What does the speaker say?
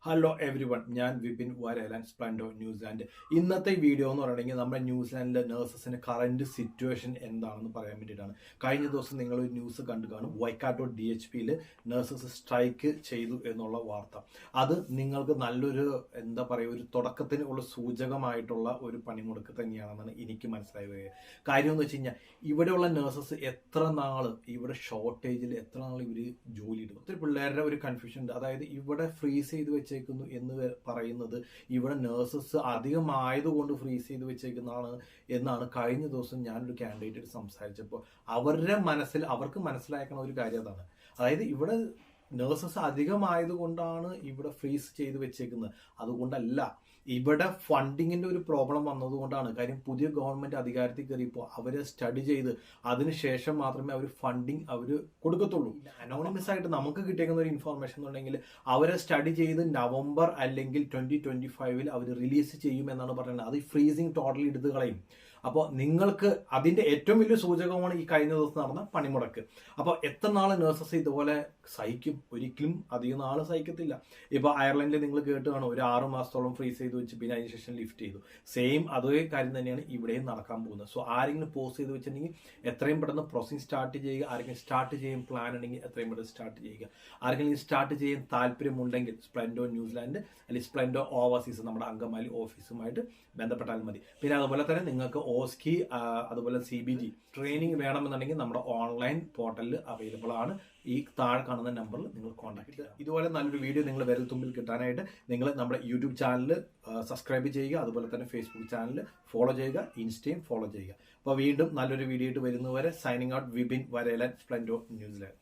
Hello every one, ഞാൻ Vipin വരേലൻ, സ്പ്ലെൻഡോ New Zealand. ഇന്നത്തെ video എന്ന് പറയുകയാണെങ്കിൽ നമ്മുടെ ന്യൂസിലാൻഡിലെ നഴ്സസിന്റെ കറന്റ് സിറ്റുവേഷൻ എന്താണെന്ന് പറയാൻ വേണ്ടിയിട്ടാണ്. കഴിഞ്ഞ ദിവസം നിങ്ങൾ ഒരു ന്യൂസ് കണ്ടു കാണും, വൈക്കാട്ടോ DHPയിൽ നഴ്സസ് സ്ട്രൈക്ക് ചെയ്തു എന്നുള്ള വാർത്ത. അത് നിങ്ങൾക്ക് നല്ലൊരു എന്താ പറയുക, ഒരു തുടക്കത്തിന് ഉള്ള സൂചകമായിട്ടുള്ള ഒരു പണിമുടക്ക് തന്നെയാണെന്നാണ് എനിക്ക് മനസ്സിലായി വരിക. കാര്യം എന്ന് വെച്ച് കഴിഞ്ഞാൽ ഇവിടെയുള്ള നഴ്സസ് എത്ര നാൾ ഇവിടെ ഷോർട്ടേജിൽ എത്ര നാൾ ഇവർ ജോലി ഇടും. ഒത്തിരി പിള്ളേരുടെ ഒരു കൺഫ്യൂഷൻ ഉണ്ട്. അതായത് ഇവിടെ ഫ്രീസ് ചെയ്ത് വെച്ചേക്കുന്നു എന്ന് പറയുന്നത് ഇവിടെ നഴ്സസ് അധികമായതുകൊണ്ട് ഫ്രീസ് ചെയ്ത് വെച്ചേക്കുന്നതാണ് എന്നാണ് കഴിഞ്ഞ ദിവസം ഞാനൊരു കാൻഡിഡേറ്റ് സംസാരിച്ചപ്പോൾ അവർക്ക് മനസ്സിലാക്കുന്ന ഒരു കാര്യം അതാണ്. അതായത് ഇവിടെ നഴ്സസ് അധികമായതുകൊണ്ടാണ് ഇവിടെ ഫ്രീസ് ചെയ്ത് വെച്ചേക്കുന്നത്. അതുകൊണ്ടല്ല, ഇവിടെ ഫണ്ടിങ്ങിന്റെ ഒരു പ്രോബ്ലം വന്നതുകൊണ്ടാണ്. കാര്യം പുതിയ ഗവൺമെന്റ് അധികാരത്തിൽ കയറിയപ്പോൾ അവരെ സ്റ്റഡി ചെയ്ത് അതിനുശേഷം മാത്രമേ അവർ ഫണ്ടിങ് അവർ കൊടുക്കത്തുള്ളൂ. അനോണിമസ് ആയിട്ട് നമുക്ക് കിട്ടിയേക്കുന്ന ഒരു ഇൻഫോർമേഷൻ എന്നുണ്ടെങ്കിൽ അവരെ സ്റ്റഡി ചെയ്ത് നവംബർ അല്ലെങ്കിൽ 2025 അവർ റിലീസ് ചെയ്യും എന്നാണ് പറയുന്നത്. അത് ഫ്രീസിങ് ടോട്ടലി എടുത്ത് കളയും. അപ്പോൾ നിങ്ങൾക്ക് അതിന്റെ ഏറ്റവും വലിയ സൂചകമാണ് ഈ കഴിഞ്ഞ ദിവസം നടന്ന പണിമുടക്ക്. അപ്പോൾ എത്ര നാൾ നഴ്സസ് ഇതുപോലെ സഹിക്കും? ഒരിക്കലും അധികം നാൾ സഹിക്കത്തില്ല. ഇപ്പോൾ അയർലൻഡിൽ നിങ്ങൾ കേട്ട് കാണും, ഒരു 6 മാസത്തോളം ഫ്രീസ് ചെയ്ത് വെച്ച് പിന്നെ അതിനുശേഷം ലിഫ്റ്റ് ചെയ്തു. സെയിം അതേ കാര്യം തന്നെയാണ് ഇവിടെയും നടക്കാൻ പോകുന്നത്. സോ ആരെങ്കിലും പോസ്റ്റ് ചെയ്ത് വെച്ചിട്ടുണ്ടെങ്കിൽ എത്രയും പെട്ടെന്ന് പ്രോസസ്സിംഗ് സ്റ്റാർട്ട് ചെയ്യുക. ആരെങ്കിലും സ്റ്റാർട്ട് ചെയ്യാൻ പ്ലാൻ ഉണ്ടെങ്കിൽ എത്രയും പെട്ടെന്ന് സ്റ്റാർട്ട് ചെയ്യുക. ആരെങ്കിലും സ്റ്റാർട്ട് ചെയ്യാൻ താല്പര്യമുണ്ടെങ്കിൽ സ്പ്ലെൻഡോ ന്യൂസിലാൻഡ് അല്ലെങ്കിൽ സ്പ്ലെൻഡോ ഓവർസീസ് നമ്മുടെ അങ്കമാലി ഓഫീസുമായിട്ട് ബന്ധപ്പെട്ടാൽ മതി. പിന്നെ അതുപോലെ തന്നെ നിങ്ങൾക്ക് ഓസ്കി അതുപോലെ CBG ട്രെയിനിങ് വേണമെന്നുണ്ടെങ്കിൽ നമ്മുടെ ഓൺലൈൻ പോർട്ടലിൽ അവൈലബിൾ ആണ്. ഈ താഴെ കാണുന്ന നമ്പറിൽ നിങ്ങൾ കോൺടാക്ട് ചെയ്യുക. ഇതുപോലെ നല്ലൊരു വീഡിയോ നിങ്ങൾ വിരൽ തുമ്പിൽ കിട്ടാനായിട്ട് നിങ്ങൾ നമ്മുടെ യൂട്യൂബ് ചാനൽ സബ്സ്ക്രൈബ് ചെയ്യുക. അതുപോലെ തന്നെ ഫേസ്ബുക്ക് ചാനൽ ഫോളോ ചെയ്യുക, ഇൻസ്റ്റയും ഫോളോ ചെയ്യുക. അപ്പോൾ വീണ്ടും നല്ലൊരു വീഡിയോ ആയിട്ട് വരുന്നവരെ സൈനിങ് ഔട്ട്, വിപിൻ വരേലൻ, സ്പ്ലെൻഡോ ന്യൂസിലാൻഡ്.